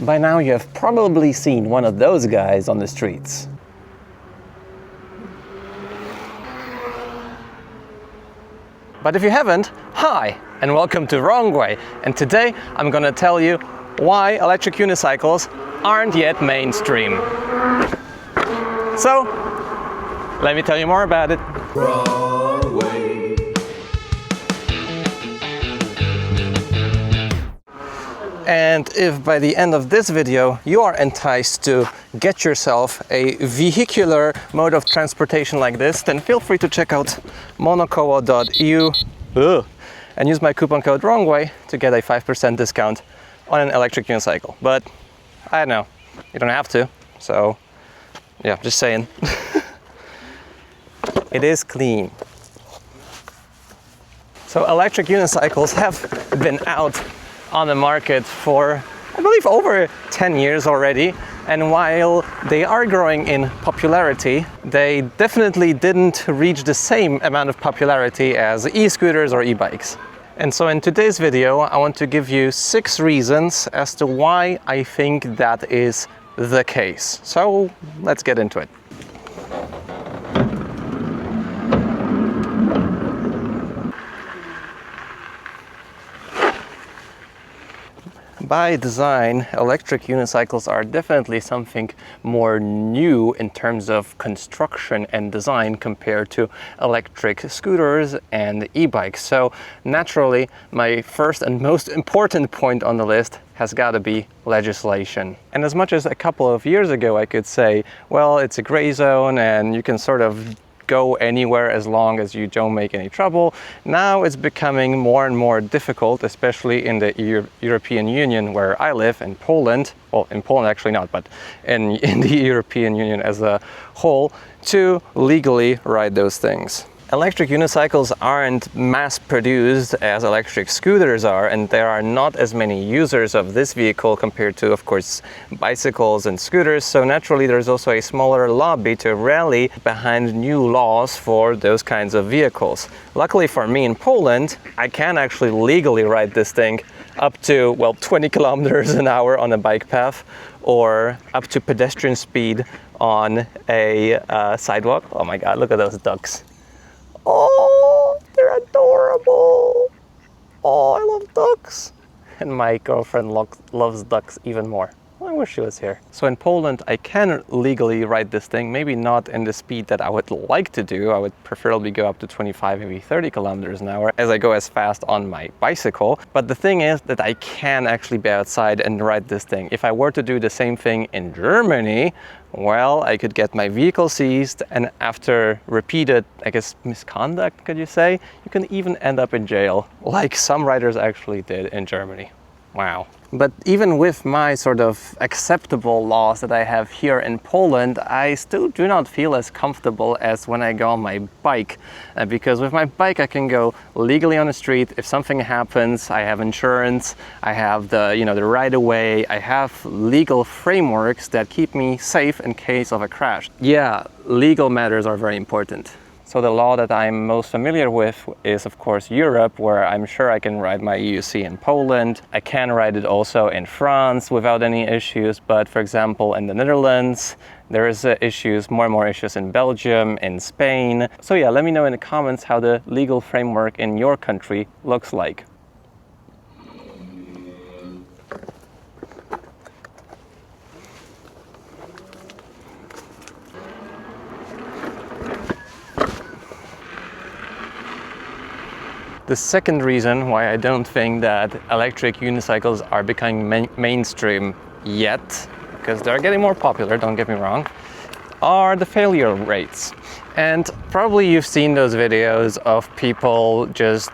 By now you have probably seen one of those guys on the streets. But if you haven't, hi and welcome to Wrong Way. And today I'm gonna tell you why electric unicycles aren't yet mainstream. So, let me tell you more about it. Wrong Way. And if by the end of this video you are enticed to get yourself a vehicular mode of transportation like this, then feel free to check out monokolo.eu and use my coupon code WRONGWAY to get a 5% discount on an electric unicycle. But I don't know, you don't have to, so yeah, just saying. It is clean. So electric unicycles have been out on the market for, I believe, over 10 years already. And while they are growing in popularity, they definitely didn't reach the same amount of popularity as e-scooters or e-bikes. And so in today's video, I want to give you 6 reasons as to why I think that is the case. So let's get into it. By design, electric unicycles are definitely something more new in terms of construction and design compared to electric scooters and e-bikes. So naturally, my first and most important point on the list has got to be legislation. And as much as a couple of years ago I could say, well, it's a gray zone and you can sort of go anywhere as long as you don't make any trouble. Now it's becoming more and more difficult, especially in the European Union where I live, in Poland. Well, in Poland actually not, but in the European Union as a whole, to legally ride those things. Electric unicycles aren't mass-produced as electric scooters are, and there are not as many users of this vehicle compared to, of course, bicycles and scooters. So naturally, there's also a smaller lobby to rally behind new laws for those kinds of vehicles. Luckily for me in Poland, I can actually legally ride this thing up to, well, 20 kilometers an hour on a bike path, or up to pedestrian speed on a sidewalk. Oh my God, look at those ducks. Oh, they're adorable. Oh, I love ducks. And my girlfriend loves ducks even more. I wish she was here. So in Poland, I can legally ride this thing, maybe not in the speed that I would like to do. I would preferably go up to 25, maybe 30 kilometers an hour as I go as fast on my bicycle. But the thing is that I can actually be outside and ride this thing. If I were to do the same thing in Germany, well, I could get my vehicle seized, and after repeated, I guess, misconduct, could you say, you can even end up in jail, like some riders actually did in Germany. Wow. But even with my sort of acceptable laws that I have here in Poland, I still do not feel as comfortable as when I go on my bike. Because with my bike, I can go legally on the street. If something happens, I have insurance, I have the right of way, I have legal frameworks that keep me safe in case of a crash. Yeah, legal matters are very important. So the law that I'm most familiar with is, of course, Europe, where I'm sure I can ride my EUC in Poland. I can ride it also in France without any issues, but for example, in the Netherlands, there is more and more issues in Belgium, in Spain. So yeah, let me know in the comments how the legal framework in your country looks like. The second reason why I don't think that electric unicycles are becoming mainstream yet, because they're getting more popular, don't get me wrong, are the failure rates. And probably you've seen those videos of people just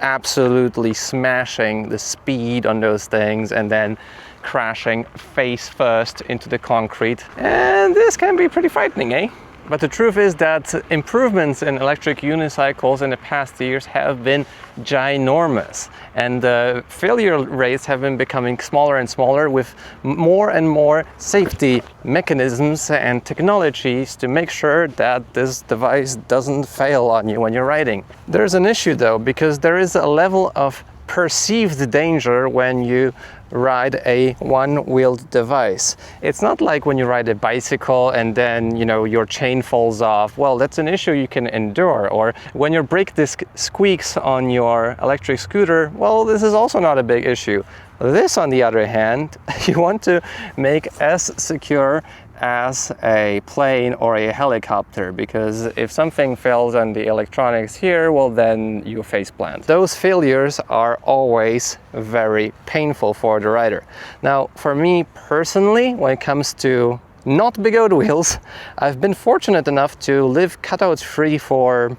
absolutely smashing the speed on those things and then crashing face first into the concrete. And this can be pretty frightening, eh? But the truth is that improvements in electric unicycles in the past years have been ginormous, and the failure rates have been becoming smaller and smaller, with more and more safety mechanisms and technologies to make sure that this device doesn't fail on you when you're riding. There's an issue though, because there is a level of perceived danger when you ride a one-wheeled device. It's not like when you ride a bicycle and then, you know, your chain falls off. Well, that's an issue you can endure. Or when your brake disc squeaks on your electric scooter, well, this is also not a big issue. This, on the other hand, you want to make as secure as a plane or a helicopter, because if something fails on the electronics here, well, then you face plant. Those failures are always very painful for the rider. Now, for me personally, when it comes to not big old wheels, I've been fortunate enough to live cutout free for,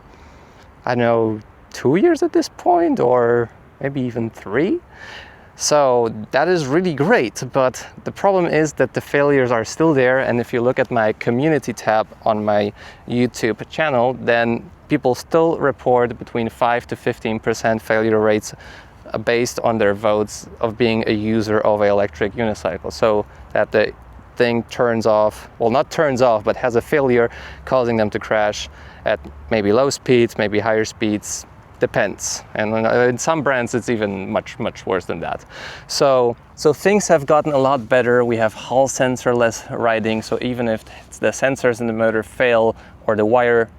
I don't know, 2 years at this point, or maybe even 3. So that is really great, but the problem is that the failures are still there. And if you look at my community tab on my YouTube channel, then people still report between 5 to 15% failure rates based on their votes of being a user of an electric unicycle. So that the thing turns off, well, not turns off, but has a failure causing them to crash at maybe low speeds, maybe higher speeds. Depends, and in some brands it's even much worse than that. So things have gotten a lot better. We have Hall sensorless riding, so even if the sensors in the motor fail or the wire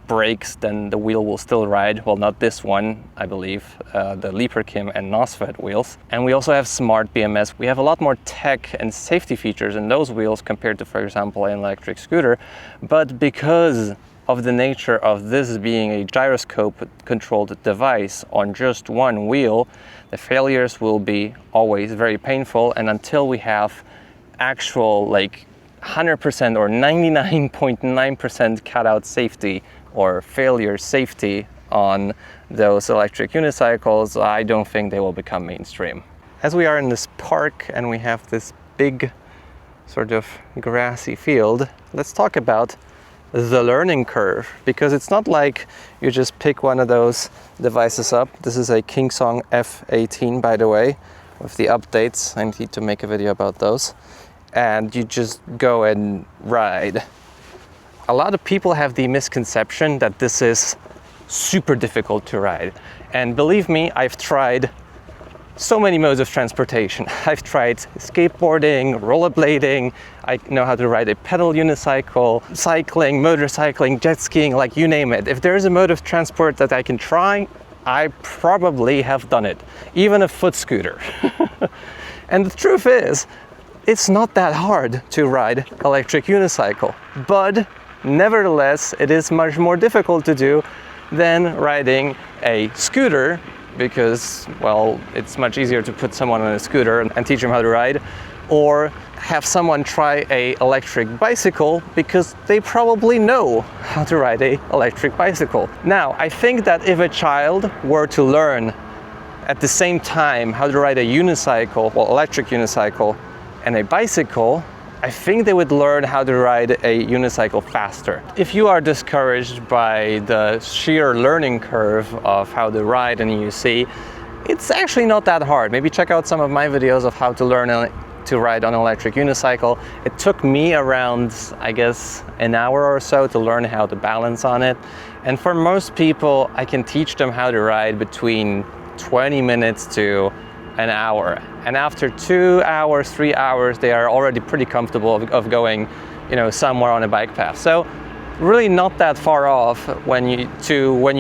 breaks, then the wheel will still ride. Well, not this one, I believe, the Leaper-Kim and NOSFET wheels. And we also have smart BMS. We have a lot more tech and safety features in those wheels compared to, for example, an electric scooter. But because of the nature of this being a gyroscope controlled device on just one wheel, the failures will be always very painful. And until we have actual like 100% or 99.9% cutout safety or failure safety on those electric unicycles, I don't think they will become mainstream. As we are in this park and we have this big sort of grassy field, let's talk about the learning curve, because it's not like you just pick one of those devices up. This is a Kingsong F18, by the way, with the updates. I need to make a video about those. And you just go and ride. A lot of people have the misconception that this is super difficult to ride. And believe me, I've tried so many modes of transportation. I've tried skateboarding, rollerblading, I know how to ride a pedal unicycle, cycling, motorcycling, jet skiing, like you name it. If there is a mode of transport that I can try, I probably have done it. Even a foot scooter. And the truth is, it's not that hard to ride electric unicycle, but nevertheless, it is much more difficult to do than riding a scooter, because, well, it's much easier to put someone on a scooter and teach them how to ride, or have someone try a electric bicycle because they probably know how to ride a electric bicycle. Now, I think that if a child were to learn at the same time how to ride a unicycle, well, electric unicycle, and a bicycle, I think they would learn how to ride a unicycle faster. If you are discouraged by the sheer learning curve of how to ride an EUC, it's actually not that hard. Maybe check out some of my videos of how to learn to ride on an electric unicycle. It took me around, I guess, an hour or so to learn how to balance on it. And for most people, I can teach them how to ride between 20 minutes to an hour. And after 2 hours, 3 hours, they are already pretty comfortable of going, you know, somewhere on a bike path. So really not that far off when you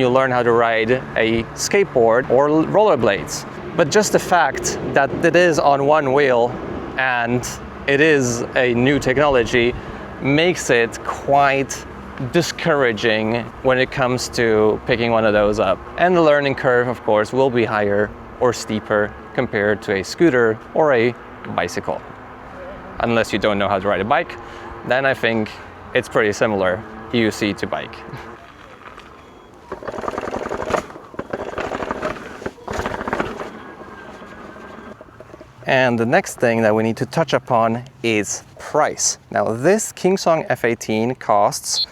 learn how to ride a skateboard or rollerblades. But just the fact that it is on one wheel and it is a new technology makes it quite discouraging when it comes to picking one of those up. And the learning curve, of course, will be higher or steeper compared to a scooter or a bicycle. Unless you don't know how to ride a bike, then I think it's pretty similar, EUC to bike. And the next thing that we need to touch upon is price. Now, this Kingsong F18 costs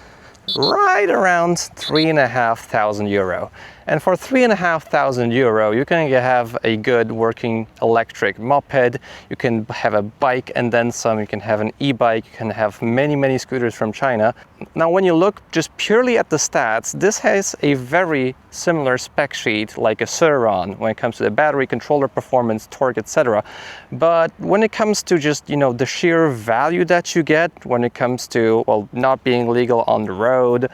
right around €3,500. And for €3,500, you can have a good working electric moped, you can have a bike and then some, you can have an e-bike, you can have many scooters from China. Now, when you look just purely at the stats, this has a very similar spec sheet like a Sur-Ron when it comes to the battery, controller performance, torque, etc. But when it comes to just, the sheer value that you get, when it comes to, well, not being legal on the road,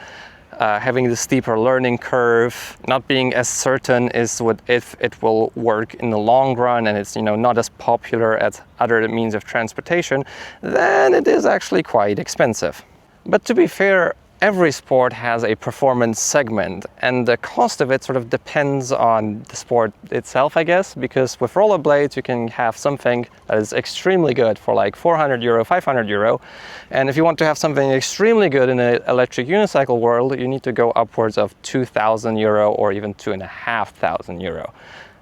having the steeper learning curve, not being as certain if it will work in the long run, and it's not as popular as other means of transportation, then it is actually quite expensive. But to be fair, every sport has a performance segment, and the cost of it sort of depends on the sport itself, I guess, because with rollerblades you can have something that is extremely good for like €400, €500, and if you want to have something extremely good in the electric unicycle world, you need to go upwards of €2,000 or even €2,500.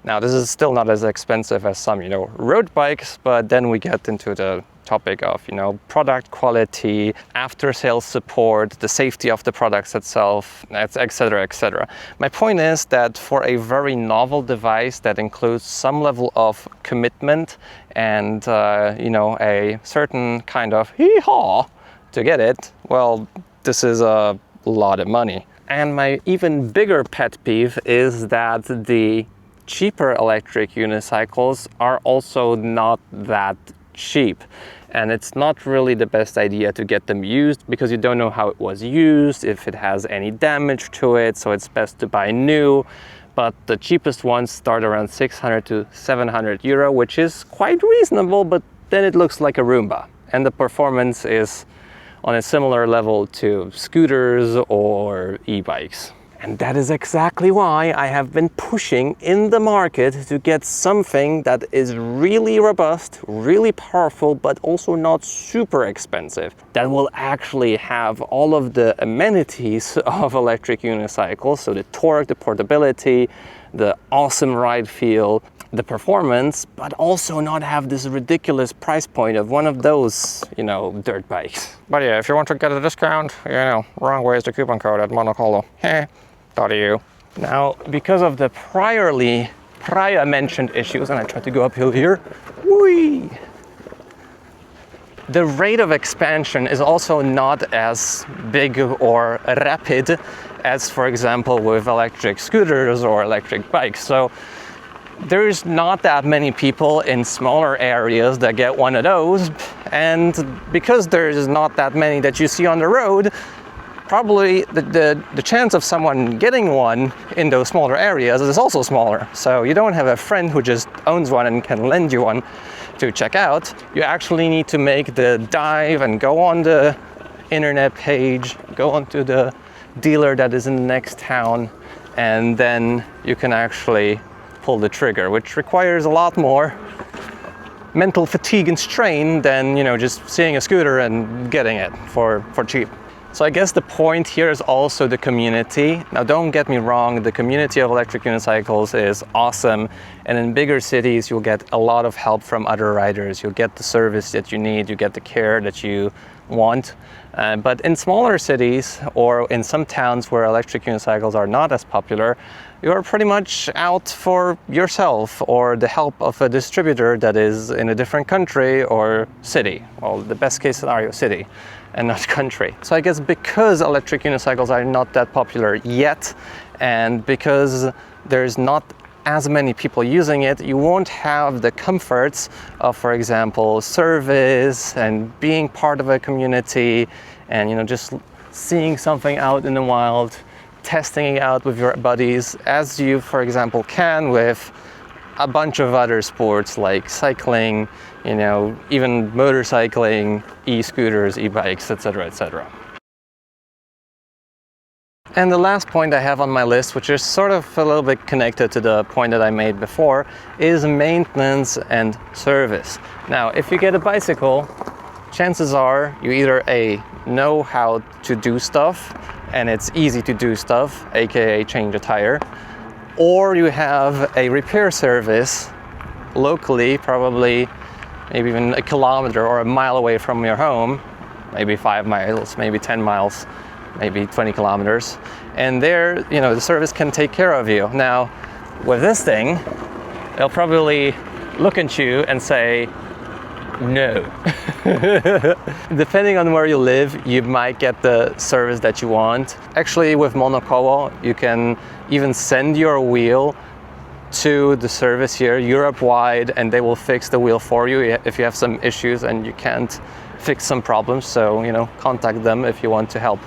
Now, this is still not as expensive as some, road bikes, but then we get into the topic of, product quality, after-sales support, the safety of the products itself, etc., etc. My point is that for a very novel device that includes some level of commitment and, a certain kind of hee-haw to get it, well, this is a lot of money. And my even bigger pet peeve is that the cheaper electric unicycles are also not that cheap, and it's not really the best idea to get them used because you don't know how it was used, if it has any damage to it, so it's best to buy new. But the cheapest ones start around €600 to €700, which is quite reasonable, but then it looks like a Roomba, and the performance is on a similar level to scooters or e-bikes. And that is exactly why I have been pushing in the market to get something that is really robust, really powerful, but also not super expensive, that will actually have all of the amenities of electric unicycles, so the torque, the portability, the awesome ride feel, the performance, but also not have this ridiculous price point of one of those, dirt bikes. But yeah, if you want to get a discount, wrong way is the coupon code at Monokolo. .eu. Now, because of the prior mentioned issues, and I tried to go uphill here, whee! The rate of expansion is also not as big or rapid as, for example, with electric scooters or electric bikes. So there's not that many people in smaller areas that get one of those, and because there's not that many that you see on the road, probably the chance of someone getting one in those smaller areas is also smaller. So you don't have a friend who just owns one and can lend you one to check out. You actually need to make the dive and go on the internet page, go onto the dealer that is in the next town, and then you can actually pull the trigger, which requires a lot more mental fatigue and strain than, just seeing a scooter and getting it for cheap. So I guess the point here is also the community. Now, don't get me wrong, the community of electric unicycles is awesome. And in bigger cities, you'll get a lot of help from other riders. You'll get the service that you need, you get the care that you want. But in smaller cities or in some towns where electric unicycles are not as popular, you're pretty much out for yourself or the help of a distributor that is in a different country or city. Well, the best case scenario, city and not country. So I guess because electric unicycles are not that popular yet, and because there's not as many people using it, you won't have the comforts of, for example, service and being part of a community and, just seeing something out in the wild, testing it out with your buddies, as you, for example, can with a bunch of other sports like cycling, even motorcycling, e-scooters, e-bikes, etc., etc. And the last point I have on my list, which is sort of a little bit connected to the point that I made before, is maintenance and service. Now, if you get a bicycle, chances are you either know how to do stuff, and it's easy to do stuff, aka change a tire, or you have a repair service locally, probably maybe even a kilometer or a mile away from your home, maybe 5 miles, maybe 10 miles, maybe 20 kilometers, and there, you know, the service can take care of you. Now, with this thing, they'll probably look at you and say, no. Depending on where you live, you might get the service that you want. Actually, with Monokolo, you can even send your wheel to the service here Europe-wide, and they will fix the wheel for you if you have some issues and you can't fix some problems. So, you know, contact them if you want to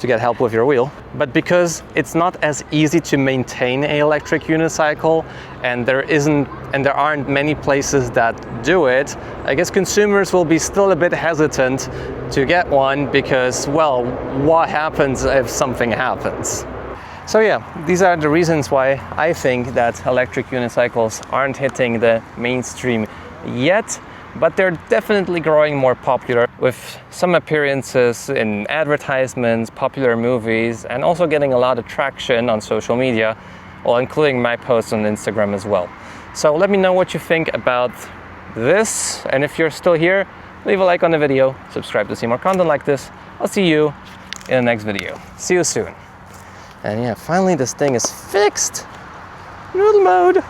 get help with your wheel. But because it's not as easy to maintain an electric unicycle, and there aren't many places that do it, I guess consumers will be still a bit hesitant to get one because, well, what happens if something happens? So yeah, these are the reasons why I think that electric unicycles aren't hitting the mainstream yet, but they're definitely growing more popular, with some appearances in advertisements, popular movies, and also getting a lot of traction on social media, well, including my posts on Instagram as well. So let me know what you think about this, and if you're still here, leave a like on the video, subscribe to see more content like this. I'll see you in the next video. See you soon. And yeah, finally this thing is fixed. Noodle mode.